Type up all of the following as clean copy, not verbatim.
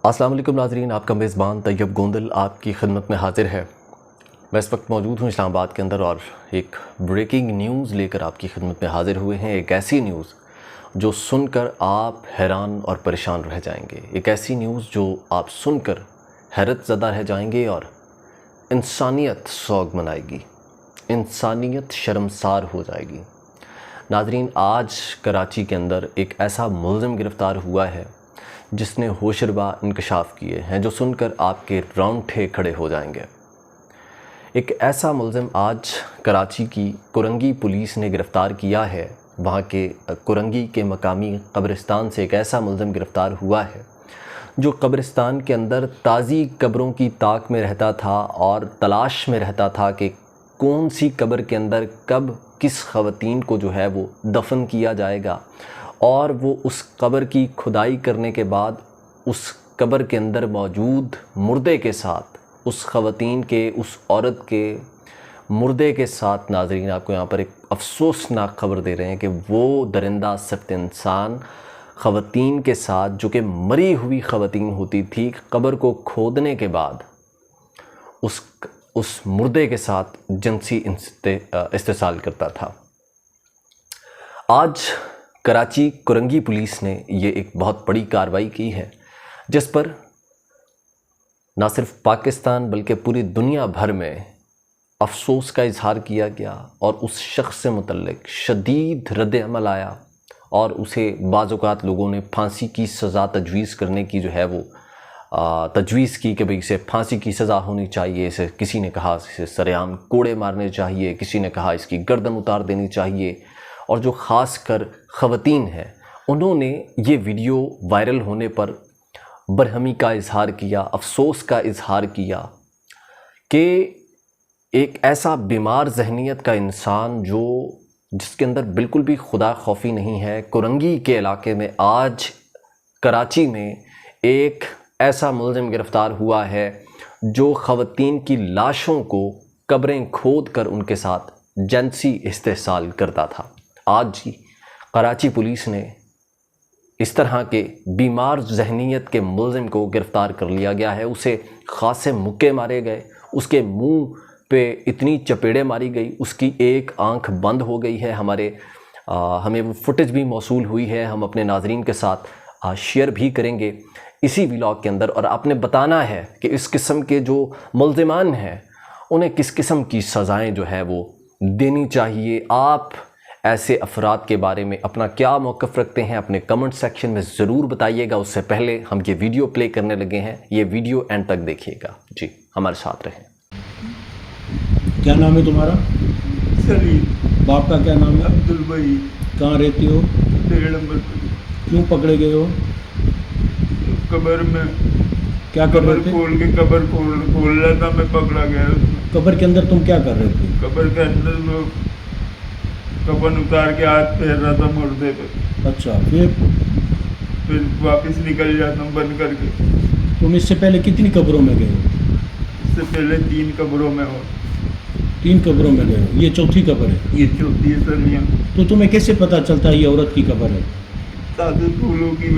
السلام علیکم ناظرین، آپ کا میزبان طیب گوندل آپ کی خدمت میں حاضر ہے۔ میں اس وقت موجود ہوں اسلام آباد کے اندر اور ایک بریکنگ نیوز لے کر آپ کی خدمت میں حاضر ہوئے ہیں۔ ایک ایسی نیوز جو سن کر آپ حیران اور پریشان رہ جائیں گے، ایک ایسی نیوز جو آپ سن کر حیرت زدہ رہ جائیں گے اور انسانیت سوگ منائے گی، انسانیت شرمسار ہو جائے گی۔ ناظرین، آج کراچی کے اندر ایک ایسا ملزم گرفتار ہوا ہے جس نے ہوشربا انکشاف کیے ہیں جو سن کر آپ کے رونگٹے کھڑے ہو جائیں گے۔ ایک ایسا ملزم آج کراچی کی کورنگی پولیس نے گرفتار کیا ہے۔ وہاں کے کورنگی کے مقامی قبرستان سے ایک ایسا ملزم گرفتار ہوا ہے جو قبرستان کے اندر تازی قبروں کی طاق میں رہتا تھا اور تلاش میں رہتا تھا کہ کون سی قبر کے اندر کب کس خواتین کو جو ہے وہ دفن کیا جائے گا، اور وہ اس قبر کی کھدائی کرنے کے بعد اس قبر کے اندر موجود مردے کے ساتھ، اس خواتین کے، اس عورت کے مردے کے ساتھ، ناظرین آپ کو یہاں پر ایک افسوسناک خبر دے رہے ہیں کہ وہ درندہ سخت انسان خواتین کے ساتھ، جو کہ مری ہوئی خواتین ہوتی تھی، قبر کو کھودنے کے بعد اس مردے کے ساتھ جنسی استحصال کرتا تھا۔ آج کراچی کورنگی پولیس نے یہ ایک بہت بڑی کارروائی کی ہے جس پر نہ صرف پاکستان بلکہ پوری دنیا بھر میں افسوس کا اظہار کیا گیا اور اس شخص سے متعلق شدید رد عمل آیا، اور اسے بعض اوقات لوگوں نے پھانسی کی سزا تجویز کرنے کی جو ہے وہ تجویز کی کہ بھئی اسے پھانسی کی سزا ہونی چاہیے، اسے کسی نے کہا اسے سرعام کوڑے مارنے چاہیے، کسی نے کہا اس کی گردن اتار دینی چاہیے، اور جو خاص کر خواتین ہیں انہوں نے یہ ویڈیو وائرل ہونے پر برہمی کا اظہار کیا، افسوس کا اظہار کیا کہ ایک ایسا بیمار ذہنیت کا انسان جس کے اندر بالکل بھی خدا خوفی نہیں ہے، کورنگی کے علاقے میں آج کراچی میں ایک ایسا ملزم گرفتار ہوا ہے جو خواتین کی لاشوں کو قبریں کھود کر ان کے ساتھ جنسی استحصال کرتا تھا۔ آج کراچی پولیس نے اس طرح کے بیمار ذہنیت کے ملزم کو گرفتار کر لیا گیا ہے۔ اسے خاصے مکے مارے گئے، اس کے منہ پہ اتنی چپیڑیں ماری گئی، اس کی ایک آنکھ بند ہو گئی ہے۔ ہمیں وہ فوٹیج بھی موصول ہوئی ہے، ہم اپنے ناظرین کے ساتھ شیئر بھی کریں گے اسی ولاگ کے اندر، اور آپ نے بتانا ہے کہ اس قسم کے جو ملزمان ہیں انہیں کس قسم کی سزائیں جو ہے وہ دینی چاہیے۔ آپ ایسے افراد کے بارے میں اپنا کیا موقف رکھتے ہیں اپنے کمنٹ سیکشن میں ضرور بتائیے گا۔ اس سے پہلے ہم یہ ویڈیو پلے کرنے لگے ہیں، یہ ویڈیو اینڈ تک دیکھیے گا۔ جی ہمارے ساتھ رہیں۔ کیا نام ہے تمہارا؟ سلیم۔ باپ کا کیا نام ہے؟ عبدالبئی۔ کہاں رہتے ہو؟ 13 نمبر پہ۔ کیوں پکڑے گئے ہو؟ قبر میں کیا کر رہے تھے؟ کھول کے قبر کھول رہا تھا، میں پکڑا گیا۔ قبر کے اندر تم کیا کر رہے تھے؟ قبر کے اندر وہ کفن اتار کے ہاتھ پھیر رہا تھا مردے پہ۔ اچھا، پھر واپس نکل جاتا ہوں بند کر کے۔ تم اس سے پہلے کتنی قبروں میں گئے ہو؟ اس سے پہلے 3 قبروں میں ہو۔ 3 قبروں میں گئے ہو، یہ چوتھی قبر ہے؟ یہ چوتھی ہے سر۔ یہاں تو تمہیں کیسے پتہ چلتا ہے یہ عورت کی قبر ہے؟ تازے پھولوں کی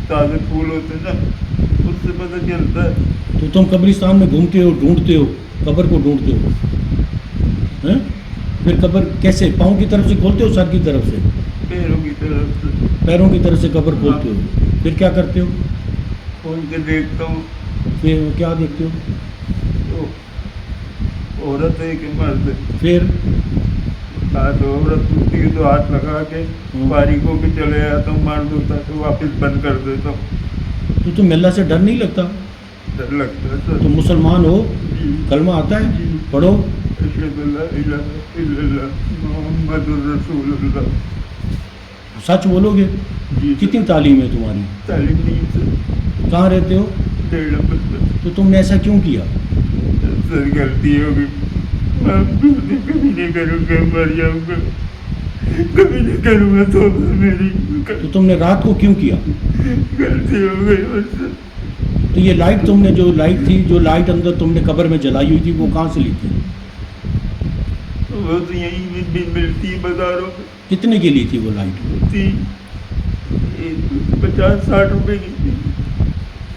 تازے پھول ہوتے نا، اس سے پتہ چلتا ہے۔ تو تم قبرستان میں گھومتے ہو، ڈھونڈتے ہو، قبر کو ڈھونڈتے ہو، ہیں؟ پھر قبر کیسے؟ پاؤں کی طرف سے کھولتے ہو، سر کی طرف سے؟ پیروں کی طرف سے۔ پیروں کی طرف سے قبر کھولتے ہو، پھر کیا کرتے ہو؟ کھول کے دیکھتا ہوں۔ پھر کیا دیکھتے ہو؟ تو عورت ہے کہ مرد ہے؟ پھر تو عورت ہوتی ہے تو ہاتھ لگا کے باریک ہو کے چلے جاتا ہوں، مرد ہوتا تو واپس بند کر دیتا ہوں۔ تو تم اللہ سے ڈر نہیں لگتا؟ ڈر لگتا ہے سر۔ تم مسلمان ہو؟ جی۔ کلمہ آتا ہے؟ جی۔ پڑھو۔ اشہد ان لا الہ الا اللہ محمد رسول اللہ۔ سچ بولو گے؟ جی۔ کتنی تعلیم ہے تمہاری؟ تعلیم نہیں سر۔ کہاں رہتے ہو؟ 13 نمبر پہ۔ تو تم نے ایسا کیوں کیا؟ سر غلطی ہوگی، میں کبھی نہیں کروں گا، مر جاؤں گا، کبھی نہیں کروں گا توبہ میری۔ تو تم نے رات کو کیوں کیا؟ غلطی ہو گئی مجھ سے۔ تو یہ لائٹ تم نے جو لائٹ تھی، جو لائٹ اندر تم نے قبر میں جلائی ہوئی تھی، وہ کہاں سے لی تھی؟ وہ تو یہیں بھی ملتی ہے بازاروں میں۔ کتنے کی لی تھی وہ لائٹ؟ تھی 50-60 روپے کی تھی۔